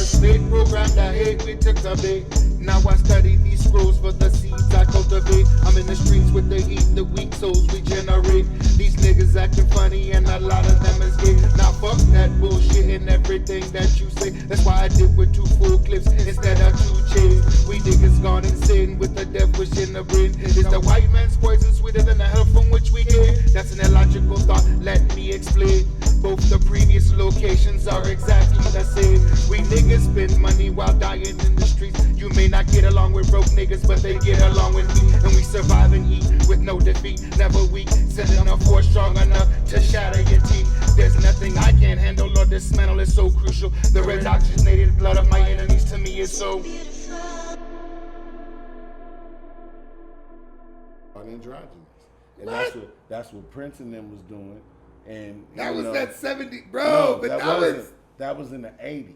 first mate, programmed the hate we took the bait. Now I study these scrolls for the seeds I cultivate. I'm in the streets with the heat, the weak souls we generate. These niggas acting funny and a lot of them is gay. Now fuck that bullshit and everything that you say. That's why I did with 2 full clips instead of 2 chains. We niggas gone insane with the death wish in the brain. Is the white man's poison sweeter than the hell from which we came? That's an illogical thought, let me explain. Both the previous locations are exactly the same. We niggas spend money while dying in the streets. You may not get along with broke niggas, but they get along with me. And we survive and eat with no defeat, never weak. Sending a force strong enough to shatter your teeth. There's nothing I can't handle or dismantle, it's so crucial. The red oxygenated blood of my enemies to me is so androgynous. And what? that's what Prince and them was doing. And that was that 70, bro. No, but that was in the 80s.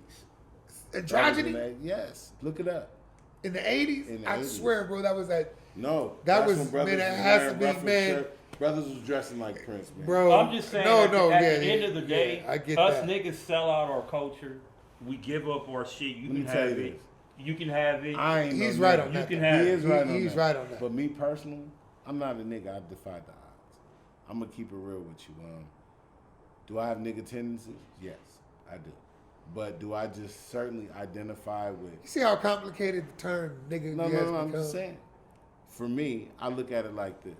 Androgyny? Yes, look it up. In the 80s? I swear, bro, that was that. No, that was, man, it has to be, man. Brothers was dressing like Prince, man. Bro, I'm just saying, at the end of the day, I get us that. niggas sell out our culture. We give up our shit. You can have it. You can have it. He's right on that. You can have it. He's right on that. But me personally, I'm not a nigga. I defy the odds. I'm gonna keep it real with you. Do I have nigga tendencies? Yes, I do. But do I just certainly identify with? You see how complicated the term nigga No, has I'm become? just saying. For me, I look at it like this.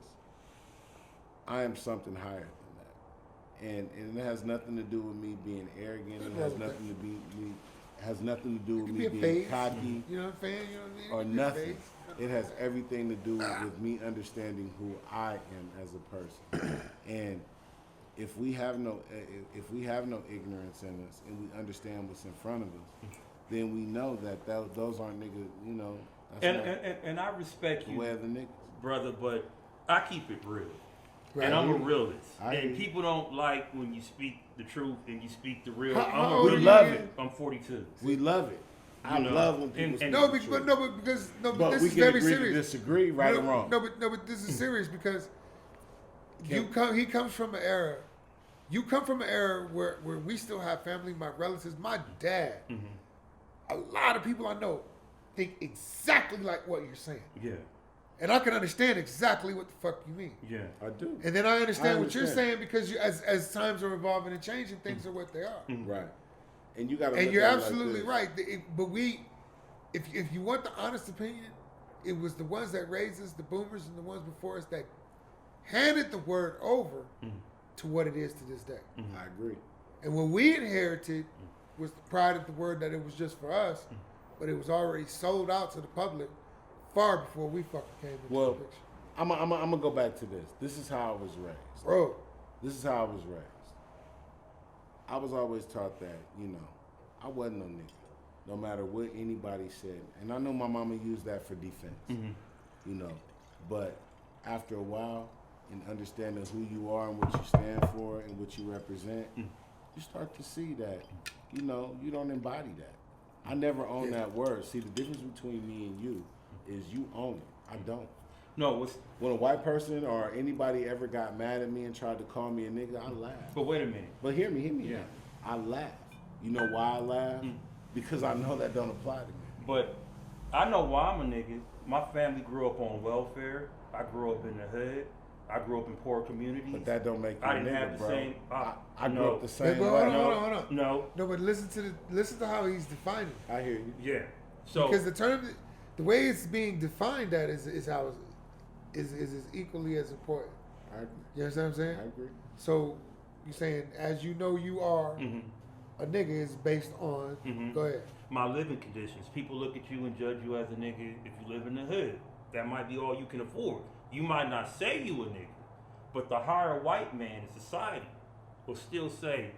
I am something higher than that, and it has nothing to do with me being arrogant. It has nothing to be me. Has nothing to do with me being cocky. You know what I'm saying? You know what I mean? Or nothing. It has everything to do with me understanding who I am as a person. And if we have no ignorance in us, and we understand what's in front of us, then we know that those aren't niggas. You know. And I respect you, way of the niggas, brother. But I keep it real. Right. And I'm a realist. And people don't like when you speak the truth and you speak the real. We love it. I'm 42. We love it. I love when people speak the truth. But this we is can very agree serious. to disagree, right or wrong. No, but this is serious because he comes from an era. You come from an era where we still have family, my relatives, my dad. A lot of people I know think exactly like what you're saying. Yeah. And I can understand exactly what the fuck you mean. Yeah, I do. And then I understand what you're saying because as times are evolving and changing, things are what they are. Right. And you got to. And you're absolutely right. But if you want the honest opinion, it was the ones that raised us, the boomers, and the ones before us that handed the word over to what it is to this day. I agree. And what we inherited was the pride of the word that it was just for us, but it was already sold out to the public far before we fucking came into the picture. I'm gonna go back to this. This is how I was raised. Bro. This is how I was raised. I was always taught that, I wasn't no nigga, no matter what anybody said. And I know my mama used that for defense, But after a while, in understanding who you are and what you stand for and what you represent, you start to see that, you don't embody that. I never owned that word. See, the difference between me and you is you own it. I don't. No, when a white person or anybody ever got mad at me and tried to call me a nigga, I laughed. But wait a minute. But hear me out. I laugh. You know why I laugh? Because I know that don't apply to me. But I know why I'm a nigga. My family grew up on welfare. I grew up in the hood. I grew up in poor communities. But that don't make you a nigga, I didn't have the same. I grew up the same way. Hold on. No, but listen to how he's defining it. I hear you. Yeah. So because the way it's being defined that is how is equally as important. I agree. You understand what I'm saying? I agree. So you're saying as you know you are a nigga is based on go ahead. My living conditions. People look at you and judge you as a nigga if you live in the hood. That might be all you can afford. You might not say you a nigga, but the higher white man in society will still say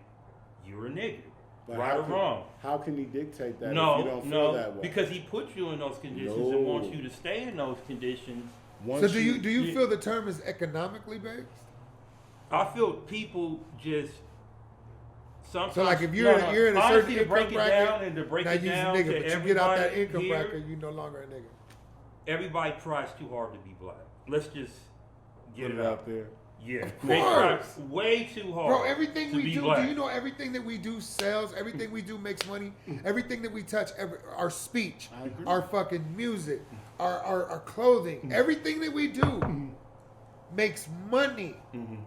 you're a nigga. But right or wrong. How can he dictate that if you don't No, feel that way? because he put you in those conditions and wants you to stay in those conditions. So do you feel the term is economically based? I feel people just sometimes. So like if you're in a certain income bracket bracket, down and to break now it you're down a nigga, to but you everybody get out that income here, bracket, you no longer a nigga. Everybody tries too hard to be black. Let's just get Put it out there. Yeah, Of they try course. way too hard. Bro, everything to we be do, black. do you know everything that we do sells? Everything we do makes money. Everything that we touch, our speech, I agree. our fucking music, our clothing, everything that we do makes money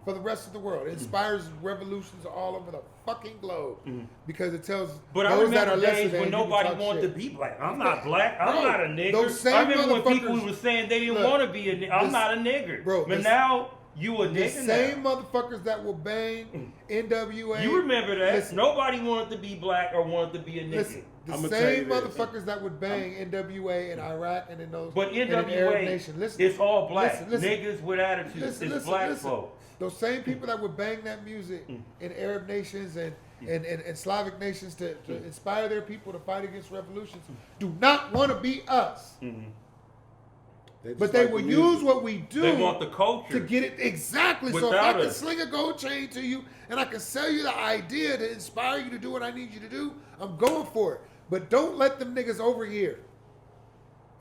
for the rest of the world. It inspires revolutions all over the fucking globe because it tells But I those that remember are lesser days than when you can nobody talk wanted shit. to be black. I'm not black. I'm Bro, not a nigger. those same I remember when people motherfuckers- were saying they didn't Look, want to be a nigger. I'm this- not a nigger. bro, but this- now you a The nigger same now. motherfuckers that will bang NWA. You remember that? Listen, Nobody wanted to be black or wanted to be a nigger. Listen, the I'ma tell you same this. motherfuckers that would bang NWA in Iraq and in those But and in Arab NWA, nation. Listen, it's all black. listen. Niggas with attitudes. Listen, it's listen, black listen. folks. Those same people that would bang that music in Arab nations and Slavic nations to inspire their people to fight against revolutions do not want to be us. just But they like will the use music. what we do They want the culture. to get it exactly. So if Without I can us. sling a gold chain to you and I can sell you the idea to inspire you to do what I need you to do, I'm going for it. But don't let them niggas over here.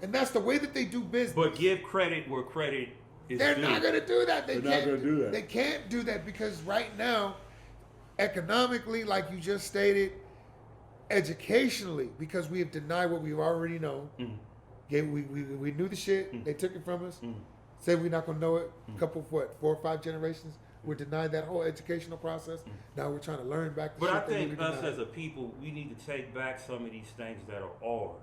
And that's the way that they do business. But give credit where credit is They're due. not going to do that. They're not gonna do that. They can't do that because right now, economically, like you just stated, educationally, because we have denied what we've already known. We knew the shit. They took it from us. Said we're not going to know it. A couple of 4 or 5 generations. We're denied that whole educational process. Now we're trying to learn back the But shit I that we think were us denied. as a people, we need to take back some of these things that are ours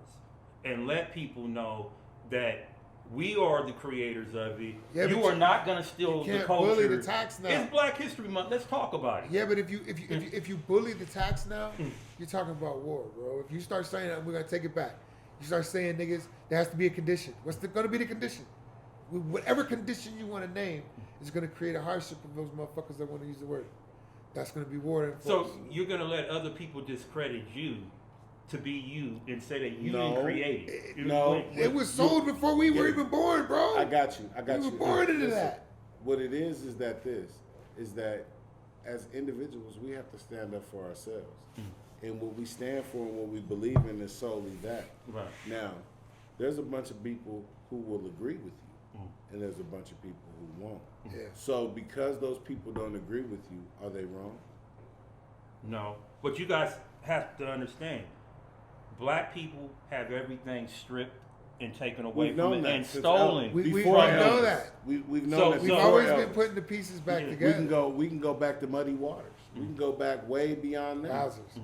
and let people know that we are the creators of it. Yeah, you but are you- not going to steal you the can't culture. bully the tax now. It's Black History Month. Let's talk about it. Yeah, but if you bully the tax now, you're talking about war, bro. If you start saying that, we're gonna take it back. You start saying, niggas, there has to be a condition. What's gonna be the condition? Whatever condition you want to name is gonna create a hardship for those motherfuckers that want to use the word. That's gonna be war enforced. So you're going to let other people discredit you to be you and say that you No. didn't create it. No. it was sold before we were even born, bro. I got you. I got We you. were born into Listen, that. What it is that as individuals, we have to stand up for ourselves. And what we stand for and what we believe in is solely that. Right. Now, there's a bunch of people who will agree with you, and there's a bunch of people who won't. Yeah. So because those people don't agree with you, are they wrong? No. But you guys have to understand, black people have everything stripped and taken away We've from known it that and since stolen. We before know Elvis. that. We've known So- that. We've So- before always Elvis. been putting the pieces back Yeah. together. We can go back to Muddy Waters. We can go back way beyond that. Wowzers.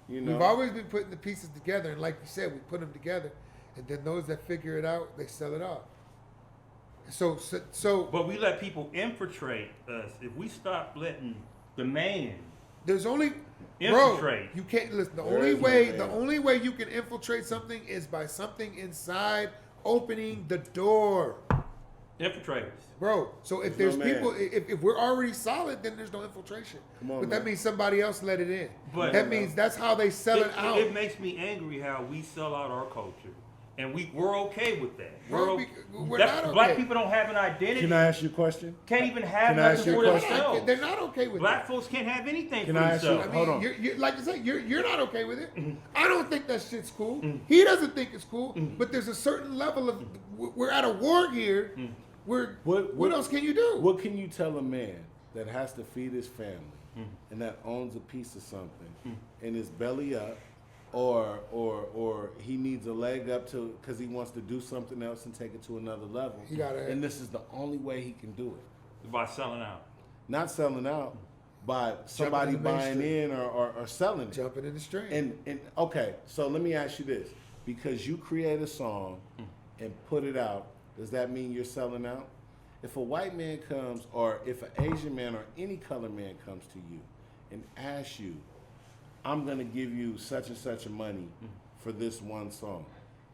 You know. We've always been putting the pieces together, and like you said, we put them together, and then those that figure it out, they sell it off. So But we let people infiltrate us. If we stop letting the man, there's only Infiltrate. Bro, you can't listen. The There only is no way, man. the only way you can infiltrate something is by something inside opening the door, infiltrators. bro. So if There's there's no people, man. if we're already solid, then there's no infiltration. Come on, but man. that means somebody else let it in. But- that means that's how they sell it out. It makes me angry how we sell out our culture, and we're okay with that. Bro, we're not okay. Black people don't have an identity. Can I ask you a question? Can't even have Can I ask nothing you for a question? themselves. They're not okay with Black it. folks can't have anything Can for I ask you- themselves. I mean, Hold on. You're, like I said, you're not okay with it. Mm-hmm. I don't think that shit's cool. He doesn't think it's cool. But there's a certain level of we're at a war here. Mm. What else can you do? What can you tell a man that has to feed his family and that owns a piece of something and is belly up, or he needs a leg up to because he wants to do something else and take it to another level? You gotta- and this is the only way he can do it. By selling out. Not selling out by somebody in the buying mainstream. in or selling it. Jumping in the stream. And okay, so let me ask you this: because you create a song and put it out, does that mean you're selling out? If a white man comes, or if an Asian man or any color man comes to you and asks you, "I'm gonna give you such and such a money for this one song,"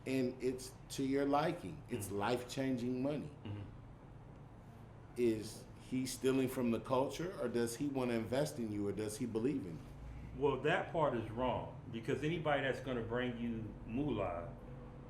and it's to your liking, it's life-changing money, is he stealing from the culture, or does he want to invest in you, or does he believe in you? Well, that part is wrong because anybody that's going to bring you moolah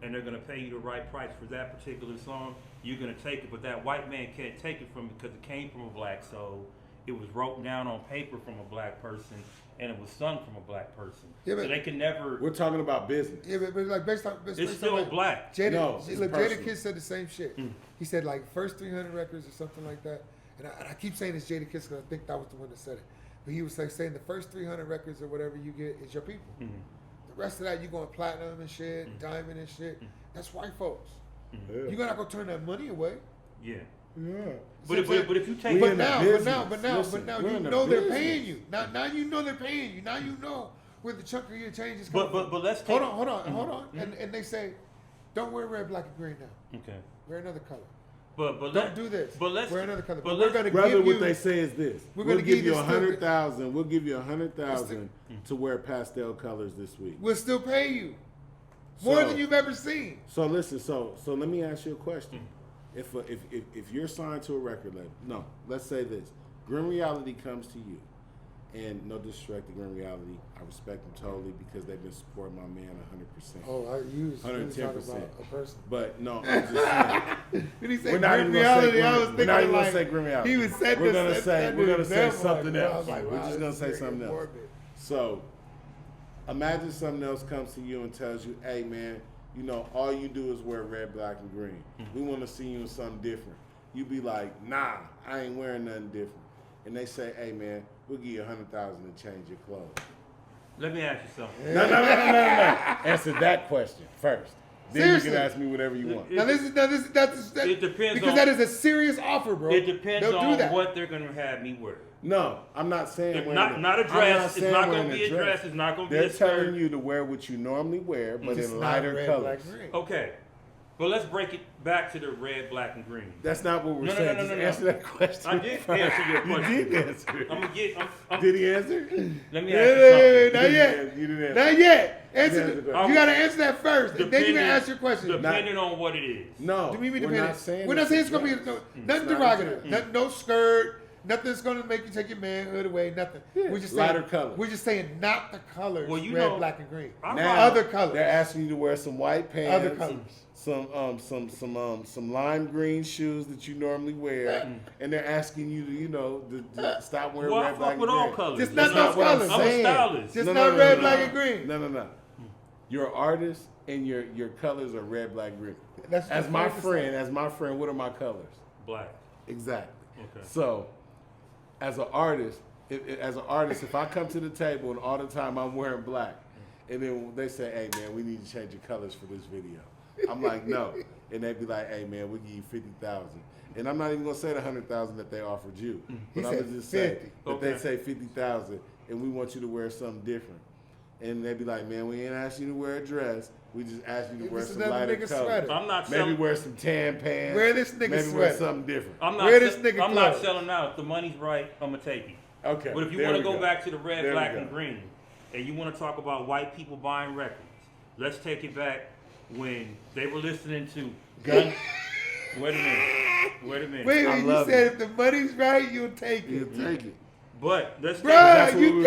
and they're going to pay you the right price for that particular song, you're going to take it. But that white man can't take it from you because it came from a black soul. It was wrote down on paper from a black person, and it was sung from a black person. Yeah, so but- they can never. We're talking about business. yeah, but like based on It's still black. Jada, No, it's look, Jada personal. Kidd said the same shit. He said like first 300 records or something like that. and I keep saying it's Jada Kiss because I think that was the one that said it. But he was like saying the first 300 records or whatever you get is your people. Mm-hmm. The rest of that you going platinum and shit, diamond and shit. That's white folks. Yeah. You're not gonna turn that money away. Yeah. Yeah. But if you take But in the now business. you We're in the know they're business. paying you. Now you know they're paying you. Now you know where the chunk of your change is coming but let's take, Hold on. And they say, don't wear red, black, and green now. okay. Wear another color. But Don't do this. But let's wear another color. But But we're let's, gonna Brother, give what you. they say is this: We're we'll gonna give give you you 100,000. We'll give you 100,000 to wear pastel colors this week. We'll still pay you more So- than you've ever seen. So listen, so let me ask you a question. If you're signed to a record label, no, let's say this: Grim Reality comes to you, and no disrespect to Grim Reality, I respect them totally because they've been supporting my man 100%. Oh, you was really talking 110%. about a person. But no, I'm just saying. When he said We're not grim even gonna say reality, I was Grim. We're thinking not even like gonna say Grim Reality. he was said We're this- gonna that- say that we're gonna dude say devil, something like, I else. was like, We're wow, just gonna this say is something else. morbid. So imagine something else comes to you and tells you, "Hey, man, you know all you do is wear red, black, and green. We want to see you in something different." You be like, "Nah, I ain't wearing nothing different." And they say, "Hey, man, we'll give you 100,000 to change your clothes." let me ask you something. No. Answer that question first. Then Seriously. you can ask me whatever you want. Now that's It depends because on- that is a serious offer, bro. It depends They'll do on that. what they're gonna have me wear. No, I'm not saying If wearing not a I'm dress. It's saying not wearing gonna be a dress. It's not gonna be They're a skirt. telling you to wear what you normally wear, but Just in not lighter red, colors. black, green. Okay, but let's break it back to the red, black, and green. That's not what we're No, no, saying. no, Just no, no. answer that question. I did first. answer your question. You did answer it. I'm gonna get. Did he answer? Let me Hey, ask you hey, something. not yet. You didn't answer. Not yet. Answer. Yeah, You gotta answer that first, and then you can ask your question. Depending on what it is. No, Do we mean we're dependent? not saying We're not saying it's gonna be yes. nothing not derogative. a Nothing, no skirt. Nothing's gonna make you take your manhood away. Nothing. Yeah, We're just lighter saying, colors. We're just saying not the colors. Well, you red, know, black, and green. Now Other colors. They're asking you to wear some white pants, Other colors. some lime green shoes that you normally wear, and they're asking you to to stop wearing Well, I red, black, fuck and with green. all colors. Just That's not those what I'm colors. I'm a saying. stylist. Just No, not no, red, no, black, no. and green. No. You're an artist, and your colors are red, black, green. That's As what my I'm saying. friend, what are my colors? Black. Exactly. Okay. So, as an artist, if I come to the table and all the time I'm wearing black, and then they say, "Hey man, we need to change your colors for this video," I'm like, "No," and they be like, "Hey man, we give you 50,000," and I'm not even gonna say the 100,000 that they offered you, He but I'm said gonna just say 50. that Okay. they say 50,000, and we want you to wear something different, and they be like, "Man, we ain't asked you to wear a dress. We just asked you to Give wear us some another lighter nigga colors. sweater." I'm not Maybe selling. wear some tan pants. Wear this nigga Maybe wear sweater. something different." I'm Where this not. nigga I'm not clothes? selling out. If the money's right, I'm gonna take it. Okay. But if you there want to we go back to the red, There we black, go. and green, and you want to talk about white people buying records, let's take it back when they were listening to Gun. Wait a minute. Wait, I you love said it. if the money's right, you'll take You it. take it. But let's Bruh, That's what you we